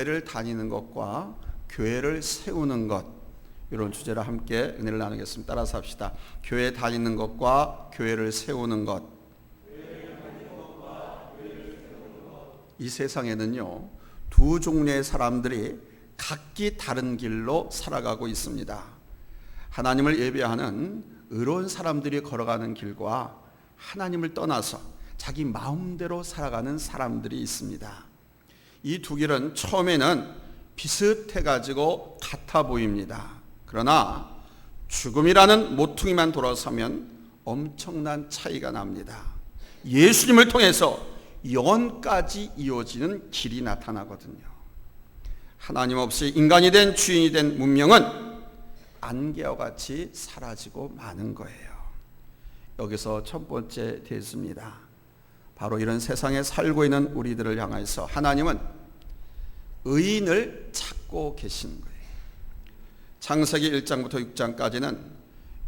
교회를 다니는 것과 교회를 세우는 것, 이런 주제로 함께 은혜를 나누겠습니다. 따라서 합시다. 교회 다니는 것과 교회를 세우는 것. 이 세상에는요, 두 종류의 사람들이 각기 다른 길로 살아가고 있습니다. 하나님을 예배하는 의로운 사람들이 걸어가는 길과 하나님을 떠나서 자기 마음대로 살아가는 사람들이 있습니다. 이 두 길은 처음에는 비슷해가지고 같아 보입니다. 그러나 죽음이라는 모퉁이만 돌아서면 엄청난 차이가 납니다. 예수님을 통해서 영원까지 이어지는 길이 나타나거든요. 하나님 없이 인간이 된 주인이 된 문명은 안개와 같이 사라지고 마는 거예요. 여기서 첫 번째 됐습니다. 바로 이런 세상에 살고 있는 우리들을 향해서 하나님은 의인을 찾고 계신 거예요. 창세기 1장부터 6장까지는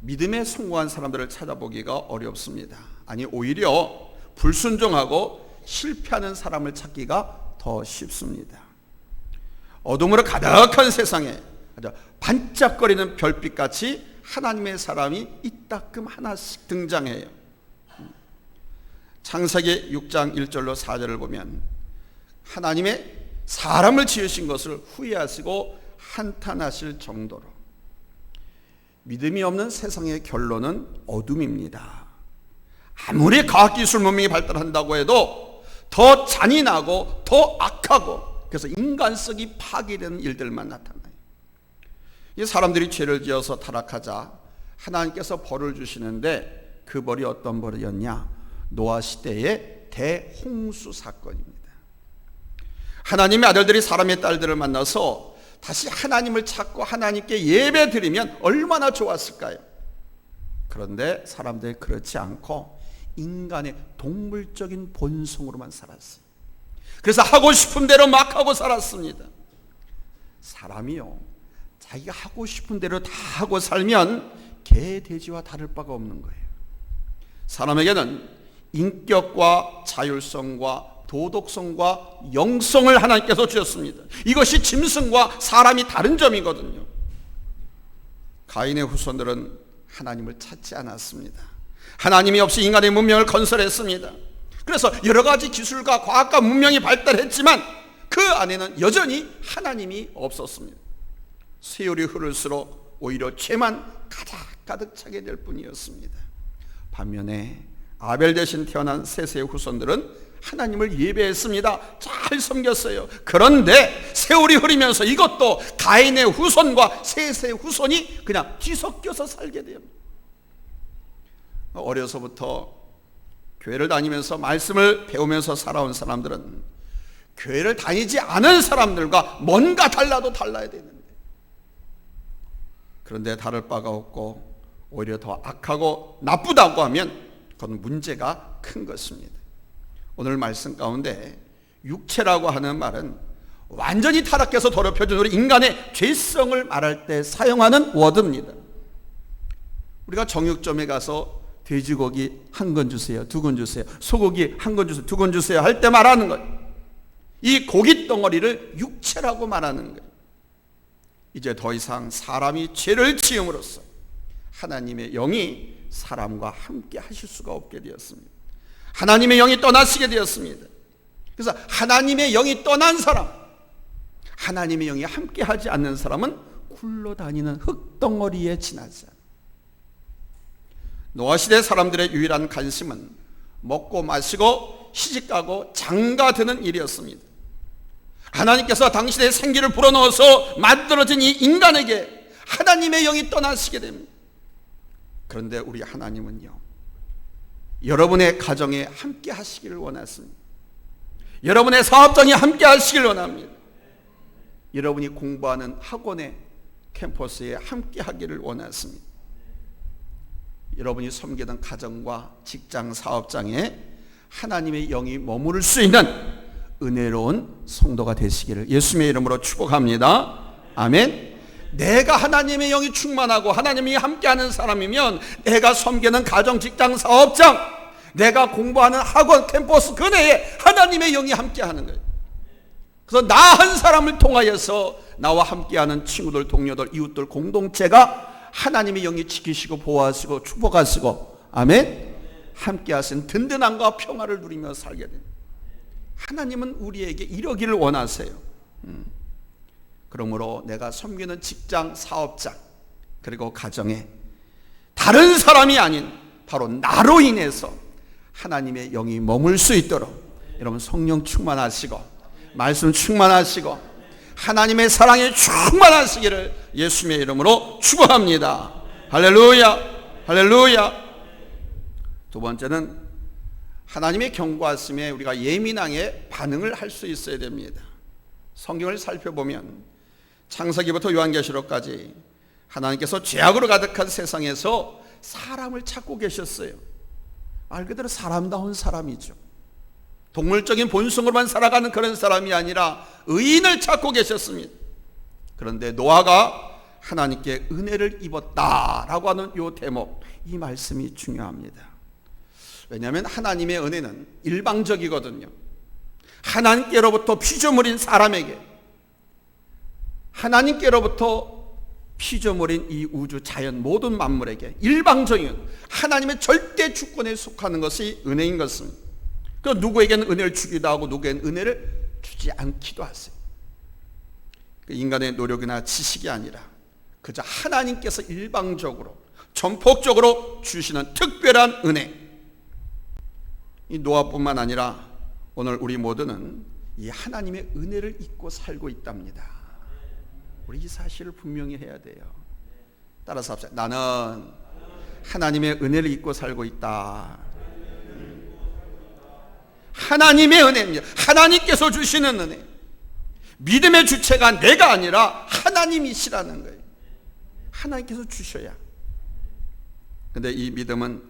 믿음에 성공한 사람들을 찾아보기가 어렵습니다. 아니, 오히려 불순종하고 실패하는 사람을 찾기가 더 쉽습니다. 어둠으로 가득한 세상에 아주 반짝거리는 별빛같이 하나님의 사람이 이따금 하나씩 등장해요. 창세기 6장 1절로 4절을 보면 하나님의 사람을 지으신 것을 후회하시고 한탄하실 정도로 믿음이 없는 세상의 결론은 어둠입니다. 아무리 과학기술 문명이 발달한다고 해도 더 잔인하고 더 악하고, 그래서 인간성이 파괴되는 일들만 나타나요. 이 사람들이 죄를 지어서 타락하자 하나님께서 벌을 주시는데 그 벌이 어떤 벌이었냐? 노아 시대의 대홍수 사건입니다. 하나님의 아들들이 사람의 딸들을 만나서 다시 하나님을 찾고 하나님께 예배 드리면 얼마나 좋았을까요? 그런데 사람들이 그렇지 않고 인간의 동물적인 본성으로만 살았어요. 그래서 하고 싶은 대로 막 하고 살았습니다. 사람이요, 자기가 하고 싶은 대로 다 하고 살면 개, 돼지와 다를 바가 없는 거예요. 사람에게는 인격과 자율성과 도덕성과 영성을 하나님께서 주셨습니다. 이것이 짐승과 사람이 다른 점이거든요. 가인의 후손들은 하나님을 찾지 않았습니다. 하나님이 없이 인간의 문명을 건설했습니다. 그래서 여러 가지 기술과 과학과 문명이 발달했지만 그 안에는 여전히 하나님이 없었습니다. 세월이 흐를수록 오히려 죄만 가득 차게 될 뿐이었습니다. 반면에 아벨 대신 태어난 셋의 후손들은 하나님을 예배했습니다. 잘 섬겼어요. 그런데 세월이 흐르면서 이것도 가인의 후손과 셋의 후손이 그냥 뒤섞여서 살게 돼요. 어려서부터 교회를 다니면서 말씀을 배우면서 살아온 사람들은 교회를 다니지 않은 사람들과 뭔가 달라도 달라야 되는데, 그런데 다를 바가 없고 오히려 더 악하고 나쁘다고 하면 그건 문제가 큰 것입니다. 오늘 말씀 가운데 육체라고 하는 말은 완전히 타락해서 더럽혀진 우리 인간의 죄성을 말할 때 사용하는 워드입니다. 우리가 정육점에 가서 돼지고기 한 건 주세요, 두 건 주세요, 소고기 한 건 주세요, 두 건 주세요 할 때 말하는 거예요. 이 고기 덩어리를 육체라고 말하는 거예요. 이제 더 이상 사람이 죄를 지음으로써 하나님의 영이 사람과 함께 하실 수가 없게 되었습니다. 하나님의 영이 떠나시게 되었습니다. 그래서 하나님의 영이 떠난 사람, 하나님의 영이 함께 하지 않는 사람은 굴러다니는 흙덩어리에 지나지 않아요. 노아시대 사람들의 유일한 관심은 먹고 마시고 시집가고 장가드는 일이었습니다. 하나님께서 당신의 생기를 불어넣어서 만들어진 이 인간에게 하나님의 영이 떠나시게 됩니다. 그런데 우리 하나님은요, 여러분의 가정에 함께 하시기를 원하십니다. 여러분의 사업장에 함께 하시기를 원합니다. 여러분이 공부하는 학원에, 캠퍼스에 함께 하기를 원하십니다. 여러분이 섬기던 가정과 직장, 사업장에 하나님의 영이 머무를 수 있는 은혜로운 성도가 되시기를 예수님의 이름으로 축복합니다. 아멘. 내가 하나님의 영이 충만하고 하나님이 함께하는 사람이면 내가 섬기는 가정, 직장, 사업장, 내가 공부하는 학원, 캠퍼스 그 내에 하나님의 영이 함께하는 거예요. 그래서 나 한 사람을 통하여서 나와 함께하는 친구들, 동료들, 이웃들, 공동체가 하나님의 영이 지키시고 보호하시고 축복하시고 아멘 함께하신 든든함과 평화를 누리며 살게 됩니다. 하나님은 우리에게 이러기를 원하세요. 그러므로 내가 섬기는 직장, 사업장 그리고 가정에 다른 사람이 아닌 바로 나로 인해서 하나님의 영이 머물 수 있도록 여러분 성령 충만하시고 말씀 충만하시고 하나님의 사랑에 충만하시기를 예수님의 이름으로 축원합니다. 할렐루야, 할렐루야. 두 번째는 하나님의 경고하심에 우리가 예민하게 반응을 할 수 있어야 됩니다. 성경을 살펴보면 창세기부터 요한계시록까지 하나님께서 죄악으로 가득한 세상에서 사람을 찾고 계셨어요. 말 그대로 사람다운 사람이죠. 동물적인 본성으로만 살아가는 그런 사람이 아니라 의인을 찾고 계셨습니다. 그런데 노아가 하나님께 은혜를 입었다라고 하는 이 대목, 이 말씀이 중요합니다. 왜냐하면 하나님의 은혜는 일방적이거든요. 하나님께로부터 피조물인 사람에게, 하나님께로부터 피조물인 이 우주 자연 모든 만물에게 일방적인 하나님의 절대 주권에 속하는 것이 은혜인 것입니다. 그 누구에게는 은혜를 주기도 하고 누구에게는 은혜를 주지 않기도 하세요. 인간의 노력이나 지식이 아니라 그저 하나님께서 일방적으로 전폭적으로 주시는 특별한 은혜. 이 노아뿐만 아니라 오늘 우리 모두는 이 하나님의 은혜를 잊고 살고 있답니다. 우리 이 사실을 분명히 해야 돼요. 따라서 합시다. 나는 하나님의 은혜를 잊고 살고 있다. 하나님의 은혜입니다. 하나님께서 주시는 은혜. 믿음의 주체가 내가 아니라 하나님이시라는 거예요. 하나님께서 주셔야. 근데 이 믿음은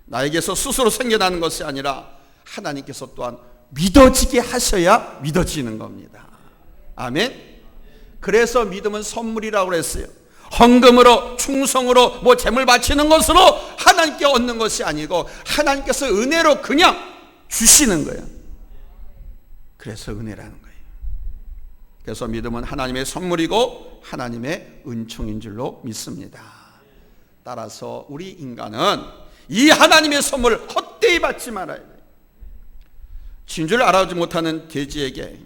나에게서 스스로 생겨나는 것이 아니라 하나님께서 또한 믿어지게 하셔야 믿어지는 겁니다. 아멘. 그래서 믿음은 선물이라고 그랬어요. 헌금으로, 충성으로, 재물 바치는 것으로 하나님께 얻는 것이 아니고 하나님께서 은혜로 그냥 주시는 거예요. 그래서 은혜라는 거예요. 그래서 믿음은 하나님의 선물이고 하나님의 은총인 줄로 믿습니다. 따라서 우리 인간은 이 하나님의 선물을 헛되이 받지 말아야 돼요. 진주를 알아보지 못하는 돼지에게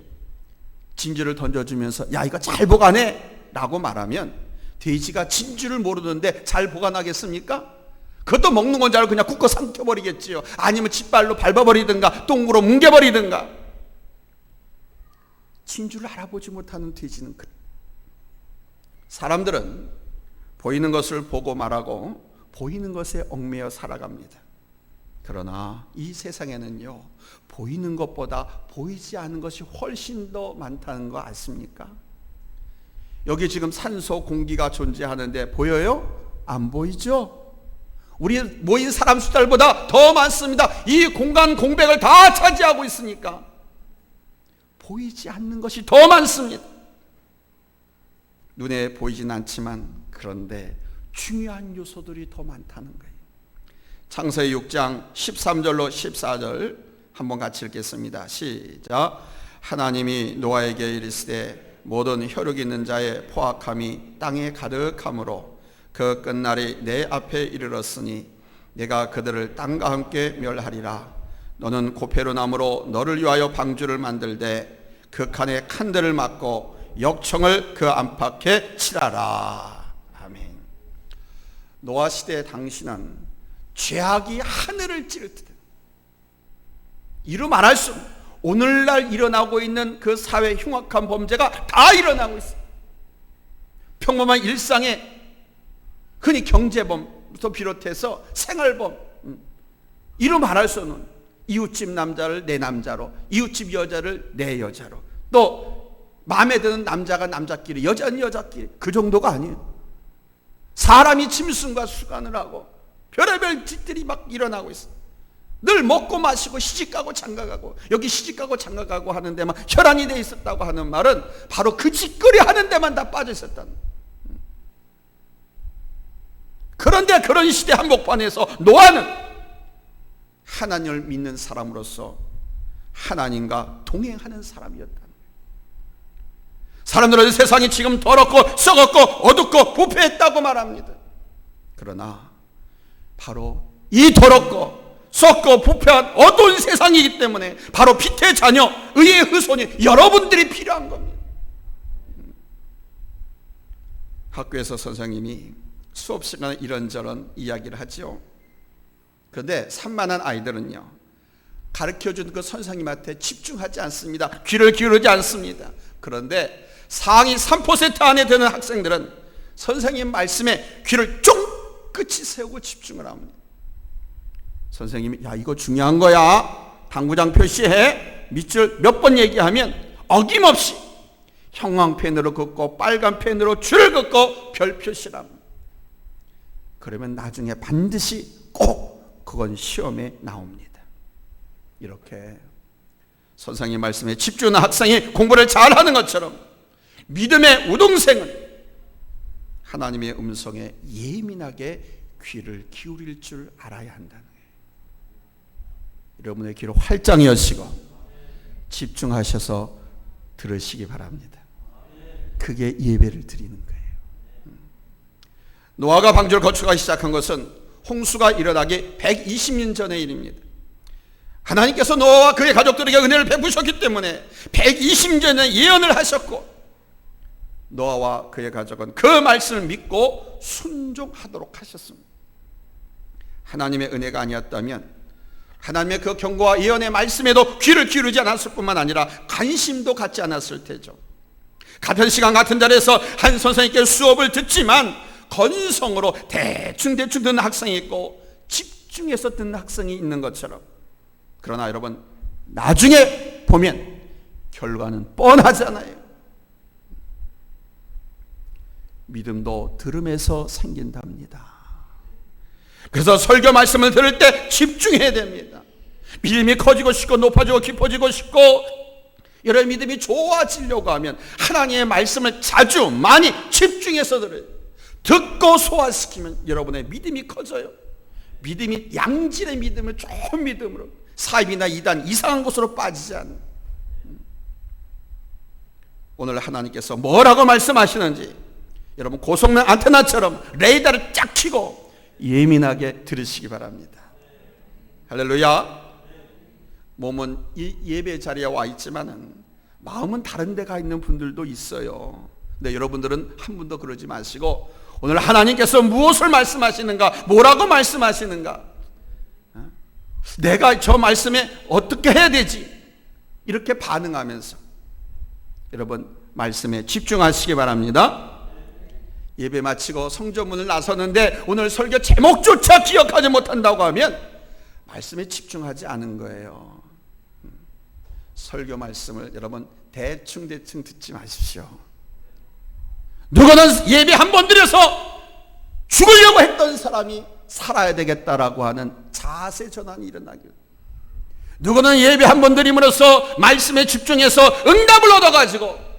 진주를 던져주면서 야 이거 잘 보관해 라고 말하면 돼지가 진주를 모르는데 잘 보관하겠습니까? 그것도 먹는 건 줄 알고 그냥 굽고 삼켜버리겠지요. 아니면 짓발로 밟아버리든가 똥으로 뭉개버리든가. 진주를 알아보지 못하는 돼지는 그래. 사람들은 보이는 것을 보고 말하고 보이는 것에 얽매여 살아갑니다. 그러나 이 세상에는요 보이는 것보다 보이지 않은 것이 훨씬 더 많다는 거 아십니까? 여기 지금 산소 공기가 존재하는데 보여요? 안 보이죠? 우리 모인 사람 숫자보다 더 많습니다. 이 공간 공백을 다 차지하고 있으니까 보이지 않는 것이 더 많습니다. 눈에 보이진 않지만 그런데 중요한 요소들이 더 많다는 거예요. 창세기 6장 13절로 14절 한번 같이 읽겠습니다. 시작. 하나님이 노아에게 이르시되 모든 혈육 있는 자의 포악함이 땅에 가득하므로 그 끝날이 내 앞에 이르렀으니 내가 그들을 땅과 함께 멸하리라. 너는 고페르나무로 너를 위하여 방주를 만들되 그 칸에 칸들을 막고 역청을 그 안팎에 칠하라. 아멘. 노아 시대 당시는 죄악이 하늘을 찌를 때 이루 말할 수 없는 오늘날 일어나고 있는 그 사회 흉악한 범죄가 다 일어나고 있어요. 평범한 일상에 흔히 경제범부터 비롯해서 생활범, 이루 말할 수 없는 이웃집 남자를 내 남자로, 이웃집 여자를 내 여자로, 또 마음에 드는 남자가 남자끼리, 여자는 여자끼리, 그 정도가 아니에요. 사람이 짐승과 수간을 하고 별의별 짓들이 막 일어나고 있어요. 늘 먹고 마시고 시집가고 장가가고, 여기 시집가고 장가가고 하는 데만 혈안이 돼 있었다고 하는 말은 바로 그 짓거리 하는 데만 다 빠져 있었다는 거예요. 그런데 그런 시대 한복판에서 노아는 하나님을 믿는 사람으로서 하나님과 동행하는 사람이었다는 거예요. 사람들은 세상이 지금 더럽고 썩었고 어둡고 부패했다고 말합니다. 그러나 바로 이 더럽고 썩고 부패한 어두운 세상이기 때문에 바로 빛의 자녀, 의의 후손이 여러분들이 필요한 겁니다. 학교에서 선생님이 수업 시간에 이런저런 이야기를 하죠. 그런데 산만한 아이들은요, 가르쳐준 그 선생님한테 집중하지 않습니다. 귀를 기울이지 않습니다. 그런데 상위 3% 안에 드는 학생들은 선생님 말씀에 귀를 쫑긋이 세우고 집중을 합니다. 선생님이 야, 이거 중요한 거야, 당구장 표시해, 밑줄 몇 번 얘기하면 어김없이 형광펜으로 긋고 빨간 펜으로 줄을 긋고 별 표시를 합니다. 그러면 나중에 반드시 꼭 그건 시험에 나옵니다. 이렇게 선생님 말씀에 집중하는 학생이 공부를 잘하는 것처럼 믿음의 우동생은 하나님의 음성에 예민하게 귀를 기울일 줄 알아야 한다는 거예요. 여러분의 귀를 활짝 여시고 집중하셔서 들으시기 바랍니다. 그게 예배를 드리는 거예요. 노아가 방주를 거쳐가기 시작한 것은 홍수가 일어나기 120년 전의 일입니다. 하나님께서 노아와 그의 가족들에게 은혜를 베푸셨기 때문에 120년 전에 예언을 하셨고, 노아와 그의 가족은 그 말씀을 믿고 순종하도록 하셨습니다. 하나님의 은혜가 아니었다면 하나님의 그 경고와 예언의 말씀에도 귀를 기울이지 않았을 뿐만 아니라 관심도 갖지 않았을 테죠. 같은 시간 같은 자리에서 한 선생님께 수업을 듣지만 건성으로 대충 듣는 학생이 있고 집중해서 듣는 학생이 있는 것처럼, 그러나 여러분 나중에 보면 결과는 뻔하잖아요. 믿음도 들음에서 생긴답니다. 그래서 설교 말씀을 들을 때 집중해야 됩니다. 믿음이 커지고 싶고 높아지고 깊어지고 싶고 여러분 믿음이 좋아지려고 하면 하나님의 말씀을 자주 많이 집중해서 들어요. 듣고 소화시키면 여러분의 믿음이 커져요. 믿음이 양질의 믿음을 좋은 믿음으로 사입이나 이단 이상한 곳으로 빠지지 않는, 오늘 하나님께서 뭐라고 말씀하시는지 여러분 고성능 안테나처럼 레이더를 쫙 켜고 예민하게 들으시기 바랍니다. 할렐루야. 몸은 이 예배 자리에 와 있지만은 마음은 다른 데 가 있는 분들도 있어요. 근데 여러분들은 한 분도 그러지 마시고 오늘 하나님께서 무엇을 말씀하시는가, 뭐라고 말씀하시는가, 내가 저 말씀에 어떻게 해야 되지, 이렇게 반응하면서 여러분 말씀에 집중하시기 바랍니다. 예배 마치고 성전문을 나섰는데 오늘 설교 제목조차 기억하지 못한다고 하면 말씀에 집중하지 않은 거예요. 설교 말씀을 여러분 대충 듣지 마십시오. 누구는 예배 한 번 드려서 죽으려고 했던 사람이 살아야 되겠다라고 하는 자세 전환이 일어나길, 누구는 예배 한 번 드림으로써 말씀에 집중해서 응답을 얻어가지고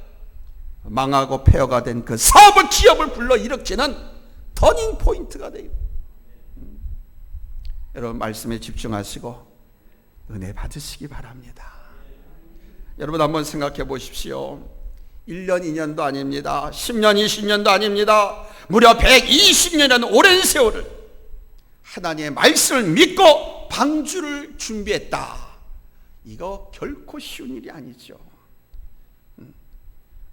망하고 폐허가 된 그 사업을, 기업을 불러일으키는 터닝 포인트가 되요. 여러분 말씀에 집중하시고 은혜 받으시기 바랍니다. 여러분 한번 생각해 보십시오. 1년 2년도 아닙니다. 10년 20년도 아닙니다. 무려 120년이라는 오랜 세월을 하나님의 말씀을 믿고 방주를 준비했다. 이거 결코 쉬운 일이 아니죠.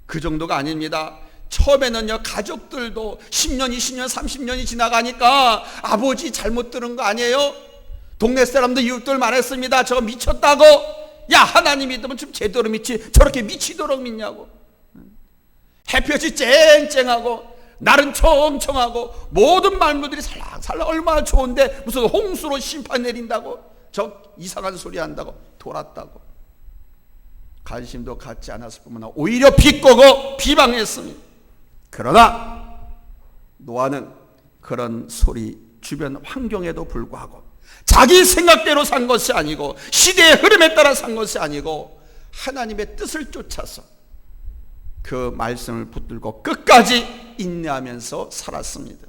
그 정도가 아닙니다. 처음에는요, 가족들도 10년, 20년, 30년이 지나가니까 아버지 잘못 들은 거 아니에요? 동네 사람들, 이웃들 말했습니다. 저거 미쳤다고. 야, 하나님 믿으면 좀 제대로 믿지, 저렇게 미치도록 믿냐고. 햇볕이 쨍쨍하고 날은 청청하고 모든 만물들이 살랑살랑 얼마나 좋은데 무슨 홍수로 심판 내린다고, 저 이상한 소리 한다고 돌았다고. 관심도 갖지 않았을 뿐만 아니라 오히려 비꼬고 비방했습니다. 그러나 노아는 그런 소리, 주변 환경에도 불구하고 자기 생각대로 산 것이 아니고 시대의 흐름에 따라 산 것이 아니고 하나님의 뜻을 쫓아서 그 말씀을 붙들고 끝까지 인내하면서 살았습니다.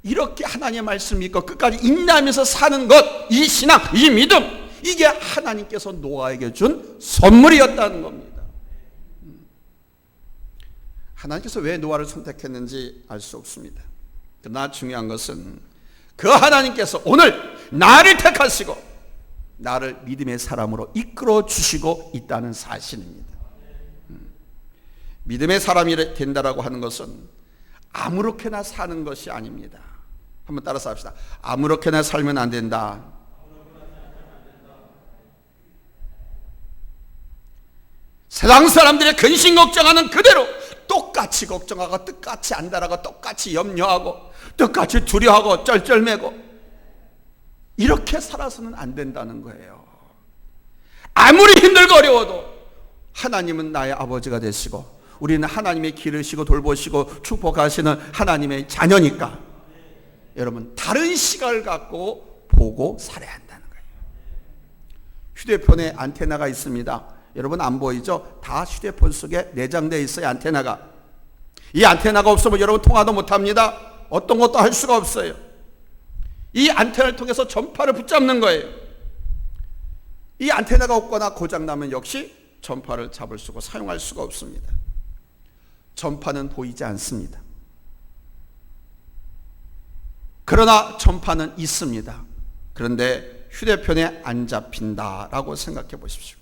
이렇게 하나님의 말씀을 믿고 끝까지 인내하면서 사는 것, 이 신앙, 이 믿음, 이게 하나님께서 노아에게 준 선물이었다는 겁니다. 하나님께서 왜 노아를 선택했는지 알 수 없습니다. 그러나 중요한 것은 그 하나님께서 오늘 나를 택하시고 나를 믿음의 사람으로 이끌어 주시고 있다는 사실입니다. 믿음의 사람이 된다라고 하는 것은 아무렇게나 사는 것이 아닙니다. 한번 따라서 합시다. 아무렇게나 살면 안 된다. 세상 사람들의 근심 걱정하는 그대로 똑같이 걱정하고 똑같이 안달하고 똑같이 염려하고 똑같이 두려워하고 쩔쩔매고 이렇게 살아서는 안 된다는 거예요. 아무리 힘들고 어려워도 하나님은 나의 아버지가 되시고 우리는 하나님의 기르시고 돌보시고 축복하시는 하나님의 자녀니까 여러분 다른 시각을 갖고 보고 살아야 한다는 거예요. 휴대폰에 안테나가 있습니다. 여러분 안 보이죠? 다 휴대폰 속에 내장되어 있어요. 안테나가. 이 안테나가 없으면 여러분 통화도 못합니다. 어떤 것도 할 수가 없어요. 이 안테나를 통해서 전파를 붙잡는 거예요. 이 안테나가 없거나 고장나면 역시 전파를 잡을 수가 사용할 수가 없습니다. 전파는 보이지 않습니다. 그러나 전파는 있습니다. 그런데 휴대폰에 안 잡힌다라고 생각해 보십시오.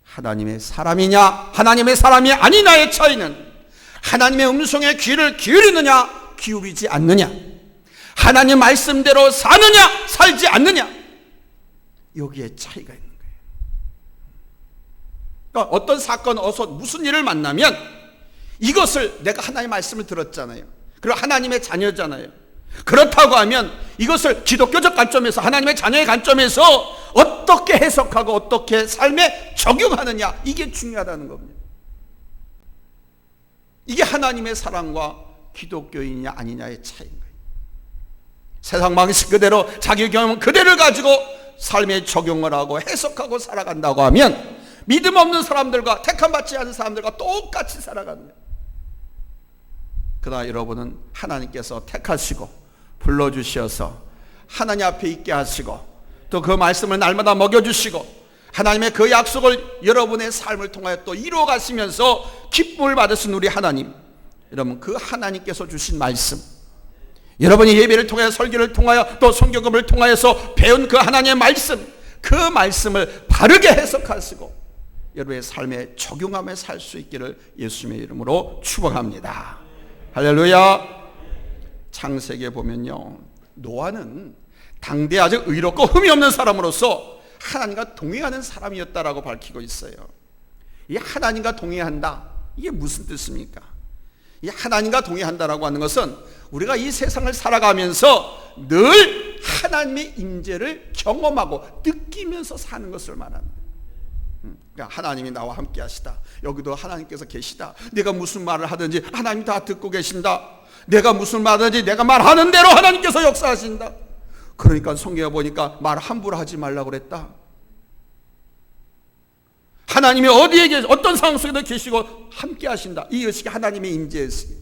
하나님의 사람이냐 하나님의 사람이 아니냐의 차이는 하나님의 음성에 귀를 기울이느냐 기울이지 않느냐, 하나님 말씀대로 사느냐 살지 않느냐, 여기에 차이가 있는 거예요. 그러니까 어떤 사건 어서 무슨 일을 만나면 이것을 내가 하나님의 말씀을 들었잖아요. 그리고 하나님의 자녀잖아요. 그렇다고 하면 이것을 기독교적 관점에서 하나님의 자녀의 관점에서 어떻게 해석하고 어떻게 삶에 적용하느냐, 이게 중요하다는 겁니다. 이게 하나님의 사랑과 기독교인이냐 아니냐의 차이인 거예요. 세상 방식 그대로 자기 경험 그대로를 가지고 삶에 적용을 하고 해석하고 살아간다고 하면 믿음 없는 사람들과 택함받지 않은 사람들과 똑같이 살아가는 거예요. 그러나 여러분은 하나님께서 택하시고 불러주셔서 하나님 앞에 있게 하시고 또 그 말씀을 날마다 먹여주시고 하나님의 그 약속을 여러분의 삶을 통하여 또 이루어 가시면서 기쁨을 받으신 우리 하나님, 여러분 그 하나님께서 주신 말씀, 여러분이 예배를 통하여 설교를 통하여 또 성경을 통하여서 배운 그 하나님의 말씀, 그 말씀을 바르게 해석하시고 여러분의 삶에 적용하며 살 수 있기를 예수님의 이름으로 축복합니다. 할렐루야. 창세기에 보면요, 노아는 당대 아주 의롭고 흠이 없는 사람으로서 하나님과 동행하는 사람이었다라고 밝히고 있어요. 이 하나님과 동행한다, 이게 무슨 뜻입니까? 이 하나님과 동행한다라고 하는 것은 우리가 이 세상을 살아가면서 늘 하나님의 임재를 경험하고 느끼면서 사는 것을 말합니다. 그러니까 하나님이 나와 함께 하시다, 여기도 하나님께서 계시다, 내가 무슨 말을 하든지 하나님 다 듣고 계신다, 내가 무슨 말을 하든지 내가 말하는 대로 하나님께서 역사하신다. 그러니까 성경에 보니까 말 함부로 하지 말라고 그랬다. 하나님이 어디에 계시, 어떤 상황 속에도 계시고 함께 하신다, 이것이 하나님의 임재였어요.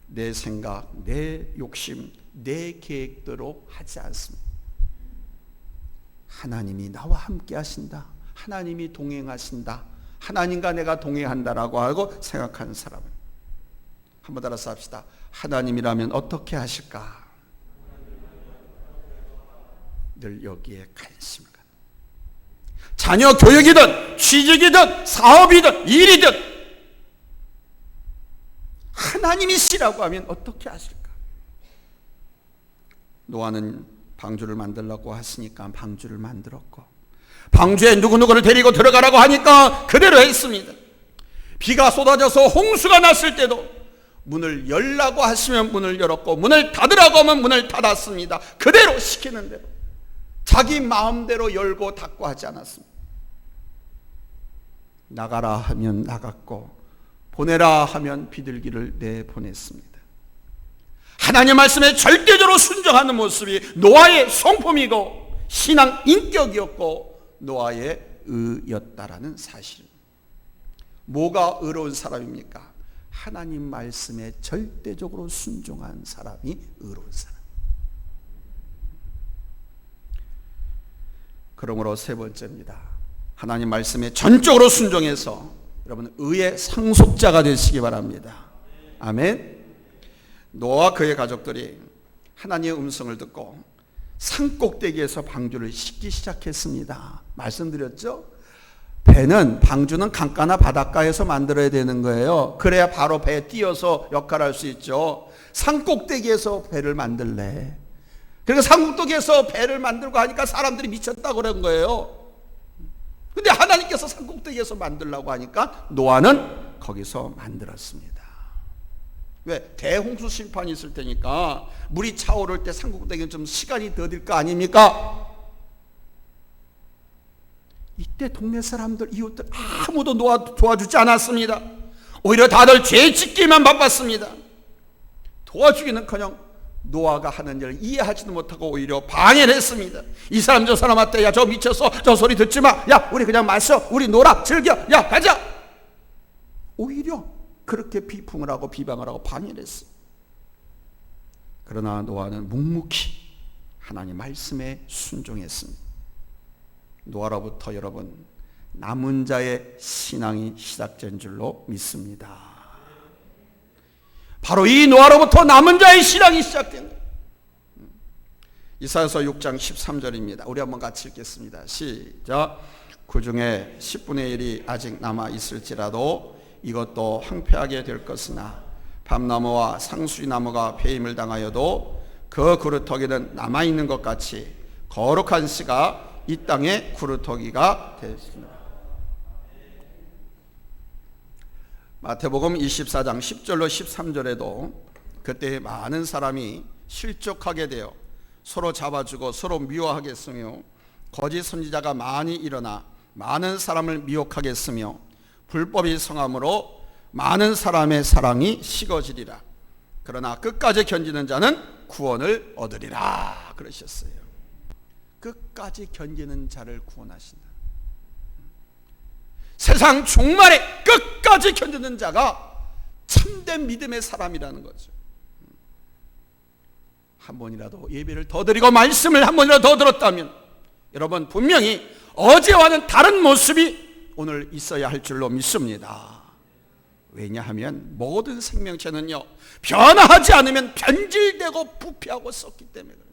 내 생각, 내 욕심, 내 계획대로 하지 않습니다. 하나님이 나와 함께 하신다, 하나님이 동행하신다, 하나님과 내가 동행한다라고 하고 생각하는 사람은, 한번 따라서 합시다. 하나님이라면 어떻게 하실까? 늘 여기에 관심을 갖는, 자녀 교육이든 취직이든 사업이든 일이든 하나님이시라고 하면 어떻게 하실까? 노아는 방주를 만들라고 하시니까 방주를 만들었고, 방주에 누구누구를 데리고 들어가라고 하니까 그대로 했습니다. 비가 쏟아져서 홍수가 났을 때도 문을 열라고 하시면 문을 열었고, 문을 닫으라고 하면 문을 닫았습니다. 그대로 시키는 대로, 자기 마음대로 열고 닫고 하지 않았습니다. 나가라 하면 나갔고, 보내라 하면 비둘기를 내보냈습니다. 하나님의 말씀에 절대적으로 순종하는 모습이 노아의 성품이고 신앙 인격이었고 노아의 의였다라는 사실입니다. 뭐가 의로운 사람입니까? 하나님 말씀에 절대적으로 순종한 사람이 의로운 사람. 그러므로 세 번째입니다. 하나님 말씀에 전적으로 순종해서 여러분 의의 상속자가 되시기 바랍니다. 아멘. 노아와 그의 가족들이 하나님의 음성을 듣고 산꼭대기에서 방주를 싣기 시작했습니다. 말씀드렸죠? 방주는 강가나 바닷가에서 만들어야 되는 거예요. 그래야 바로 배에 띄어서 역할할 수 있죠. 산꼭대기에서 배를 만들래. 그러니까 산꼭대기에서 배를 만들고 하니까 사람들이 미쳤다고 그런 거예요. 근데 하나님께서 산꼭대기에서 만들라고 하니까 노아는 거기서 만들었습니다. 왜? 대홍수 심판이 있을 테니까 물이 차오를 때 산꼭대기는 좀 시간이 더 들 거 아닙니까? 이때 동네 사람들, 이웃들 아무도 도와주지 않았습니다. 오히려 다들 죄 짓기만 바빴습니다. 도와주기는커녕 노아가 하는 일을 이해하지도 못하고 오히려 방해를 했습니다. 이 사람 저 사람한테 야 저 미쳤어, 저 소리 듣지 마, 야 우리 그냥 마셔, 우리 놀아, 즐겨, 야 가자. 오히려 그렇게 비풍을 하고 비방을 하고 방해를 했어. 그러나 노아는 묵묵히 하나님 말씀에 순종했습니다. 노아로부터 여러분 남은 자의 신앙이 시작된 줄로 믿습니다. 바로 이 노아로부터 남은 자의 신앙이 시작된 거예요. 이사야서 6장 13절입니다. 우리 한번 같이 읽겠습니다. 시작. 그 중에 10분의 1이 아직 남아 있을지라도 이것도 황폐하게 될 것이나 밤나무와 상수리나무가 폐임을 당하여도 그 그루터기는 남아있는 것 같이 거룩한 씨가 이 땅의 그루터기가 되었습니다. 마태복음 24장 10절로 13절에도 그때 많은 사람이 실족하게 되어 서로 잡아주고 서로 미워하겠으며 거짓 선지자가 많이 일어나 많은 사람을 미혹하겠으며 불법이 성함으로 많은 사람의 사랑이 식어지리라. 그러나 끝까지 견디는 자는 구원을 얻으리라 그러셨어요. 끝까지 견디는 자를 구원하신다. 세상 종말에 끝까지 견디는 자가 참된 믿음의 사람이라는 거죠. 한 번이라도 예배를 더 드리고 말씀을 한 번이라도 더 들었다면 여러분 분명히 어제와는 다른 모습이 오늘 있어야 할 줄로 믿습니다. 왜냐하면 모든 생명체는요 변화하지 않으면 변질되고 부패하고 썩기 때문에 그래요.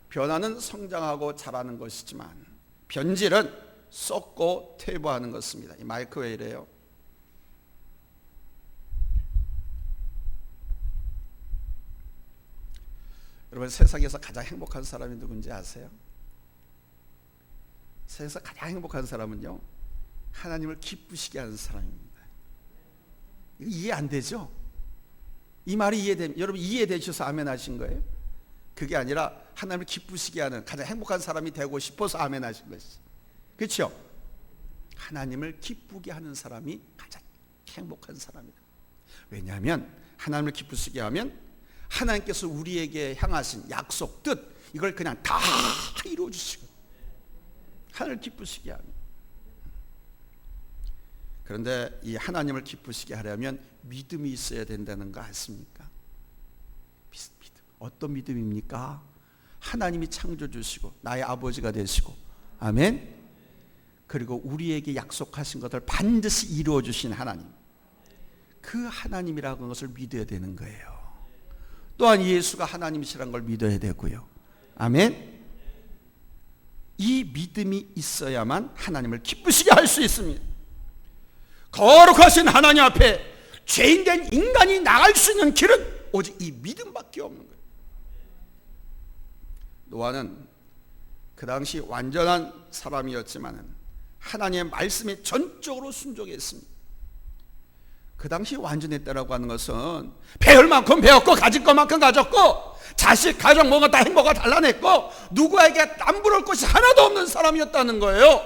변화는 성장하고 자라는 것이지만 변질은 썩고 퇴보하는 것입니다. 이 마이크 왜 이래요? 여러분 세상에서 가장 행복한 사람이 누군지 아세요? 세상에서 가장 행복한 사람은요 하나님을 기쁘시게 하는 사람입니다. 이거 이해 안 되죠? 이 말이 이해되면 여러분 이해되셔서 아멘 하신 거예요? 그게 아니라 하나님을 기쁘시게 하는 가장 행복한 사람이 되고 싶어서 아멘 하신 것이죠. 그렇죠? 하나님을 기쁘게 하는 사람이 가장 행복한 사람이다. 왜냐하면 하나님을 기쁘시게 하면 하나님께서 우리에게 향하신 약속, 뜻 이걸 그냥 다 이루어 주시고 하나님을 기쁘시게 하면. 그런데 이 하나님을 기쁘시게 하려면 믿음이 있어야 된다는 거 아십니까? 믿음. 어떤 믿음입니까? 하나님이 창조주시고 나의 아버지가 되시고 아멘. 그리고 우리에게 약속하신 것을 반드시 이루어 주신 하나님, 그 하나님이라는 것을 믿어야 되는 거예요. 또한 예수가 하나님이시라는 걸 믿어야 되고요. 아멘. 이 믿음이 있어야만 하나님을 기쁘시게 할 수 있습니다. 거룩하신 하나님 앞에 죄인된 인간이 나갈 수 있는 길은 오직 이 믿음밖에 없는 거예요. 노아는 그 당시 완전한 사람이었지만 하나님의 말씀에 전적으로 순종했습니다. 그 당시 완전했다라고 하는 것은 배울 만큼 배웠고 가질 것만큼 가졌고 자식, 가정, 뭔가 다 행복을 달라냈고 누구에게 남부러울 것이 하나도 없는 사람이었다는 거예요.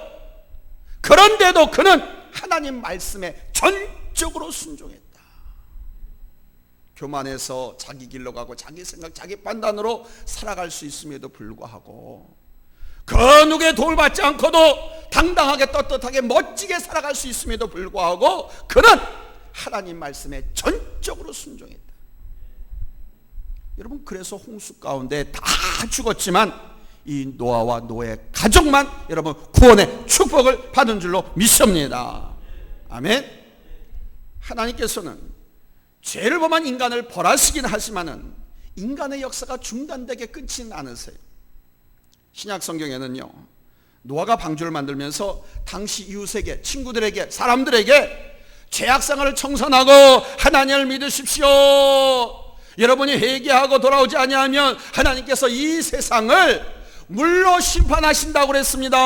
그런데도 그는 하나님 말씀에 전적으로 순종했다. 교만해서 자기 길로 가고 자기 생각, 자기 판단으로 살아갈 수 있음에도 불구하고 그 누구의 도움을 받지 않고도 당당하게 떳떳하게 멋지게 살아갈 수 있음에도 불구하고 그는 하나님 말씀에 전적으로 순종했다. 여러분 그래서 홍수 가운데 다 죽었지만 이 노아와 노아의 가족만 여러분 구원의 축복을 받은 줄로 믿습니다. 아멘. 하나님께서는 죄를 범한 인간을 벌하시긴 하지만은 인간의 역사가 중단되게 끊지는 않으세요. 신약 성경에는요, 노아가 방주를 만들면서 당시 이웃에게, 친구들에게, 사람들에게 죄악 생활을 청산하고 하나님을 믿으십시오. 여러분이 회개하고 돌아오지 아니하면 하나님께서 이 세상을 물로 심판하신다고 그랬습니다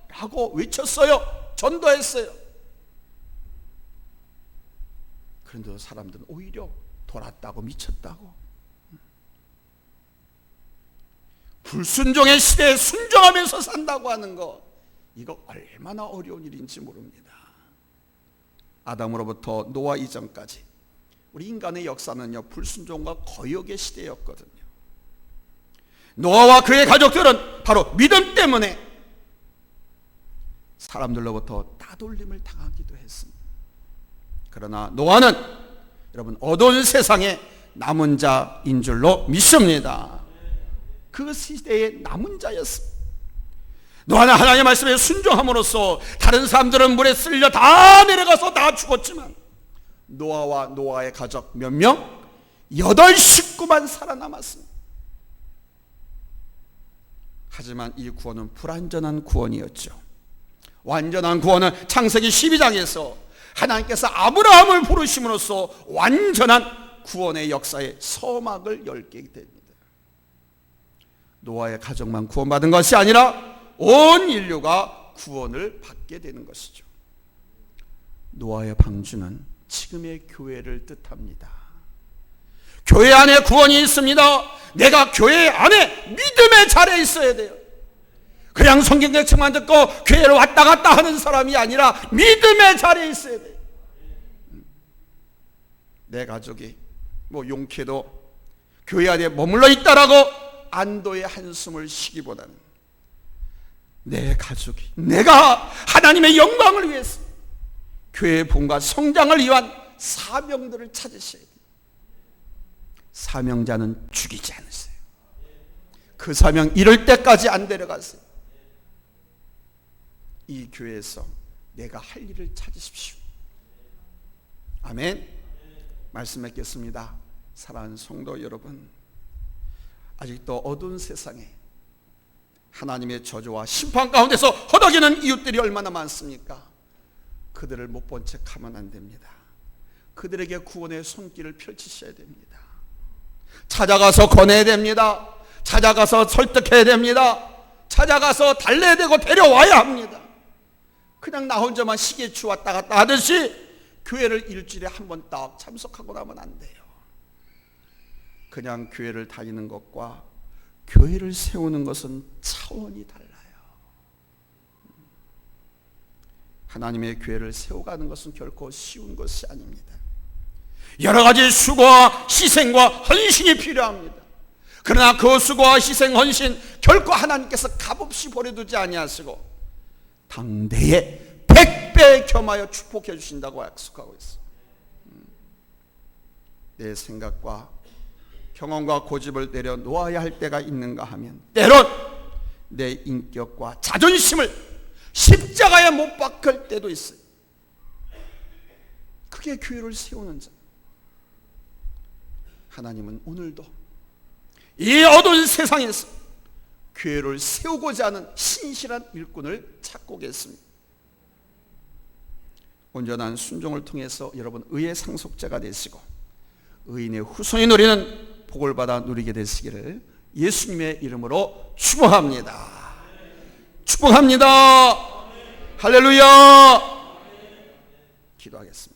라고 외쳤어요. 전도했어요. 그런데 사람들은 오히려 돌았다고 미쳤다고, 불순종의 시대에 순종하면서 산다고 하는 거, 이거 얼마나 어려운 일인지 모릅니다. 아담으로부터 노아 이전까지 우리 인간의 역사는요, 불순종과 거역의 시대였거든요. 노아와 그의 가족들은 바로 믿음 때문에 사람들로부터 따돌림을 당하기도 했습니다. 그러나 노아는 여러분 어두운 세상에 남은 자인 줄로 믿습니다. 그 시대의 남은 자였습니다. 노아는 하나님의 말씀에 순종함으로써 다른 사람들은 물에 쓸려 다 내려가서 다 죽었지만 노아와 노아의 가족 몇 명? 8식구만 살아남았습니다. 하지만 이 구원은 불완전한 구원이었죠. 완전한 구원은 창세기 12장에서 하나님께서 아브라함을 부르심으로써 완전한 구원의 역사의 서막을 열게 됩니다. 노아의 가족만 구원받은 것이 아니라 온 인류가 구원을 받게 되는 것이죠. 노아의 방주는 지금의 교회를 뜻합니다. 교회 안에 구원이 있습니다. 내가 교회 안에 믿음의 자리에 있어야 돼요. 그냥 성경책만 듣고 교회를 왔다 갔다 하는 사람이 아니라 믿음의 자리에 있어야 돼요. 내 가족이 용케도 교회 안에 머물러 있다라고 안도의 한숨을 쉬기보다는 내 가족이, 내가 하나님의 영광을 위해서 교회의 부흥과 성장을 위한 사명들을 찾으셔야 돼요. 사명자는 죽이지 않으세요. 그 사명 이룰 때까지 안 데려가세요. 이 교회에서 내가 할 일을 찾으십시오. 아멘. 말씀 맺겠습니다. 사랑하는 성도 여러분, 아직도 어두운 세상에 하나님의 저주와 심판 가운데서 허덕이는 이웃들이 얼마나 많습니까? 그들을 못 본 척하면 안 됩니다. 그들에게 구원의 손길을 펼치셔야 됩니다. 찾아가서 권해야 됩니다. 찾아가서 설득해야 됩니다. 찾아가서 달래야 되고 데려와야 합니다. 그냥 나 혼자만 시계추 왔다 갔다 하듯이 교회를 일주일에 한 번 딱 참석하고 나면 안 돼요. 그냥 교회를 다니는 것과 교회를 세우는 것은 차원이 달라요. 하나님의 교회를 세워가는 것은 결코 쉬운 것이 아닙니다. 여러 가지 수고와 희생과 헌신이 필요합니다. 그러나 그 수고와 희생, 헌신 결코 하나님께서 값없이 버려두지 아니하시고 당대에 100배 겸하여 축복해 주신다고 약속하고 있어요. 내 생각과 경험과 고집을 내려놓아야 할 때가 있는가 하면 때론 내 인격과 자존심을 십자가에 못 박을 때도 있어요. 그게 교회를 세우는 자. 하나님은 오늘도 이 어두운 세상에서 교회를 세우고자 하는 신실한 일꾼을 찾고 계십니다. 온전한 순종을 통해서 여러분 의의 상속자가 되시고 의인의 후손이 누리는 복을 받아 누리게 되시기를 예수님의 이름으로 축복합니다. 축복합니다. 할렐루야. 기도하겠습니다.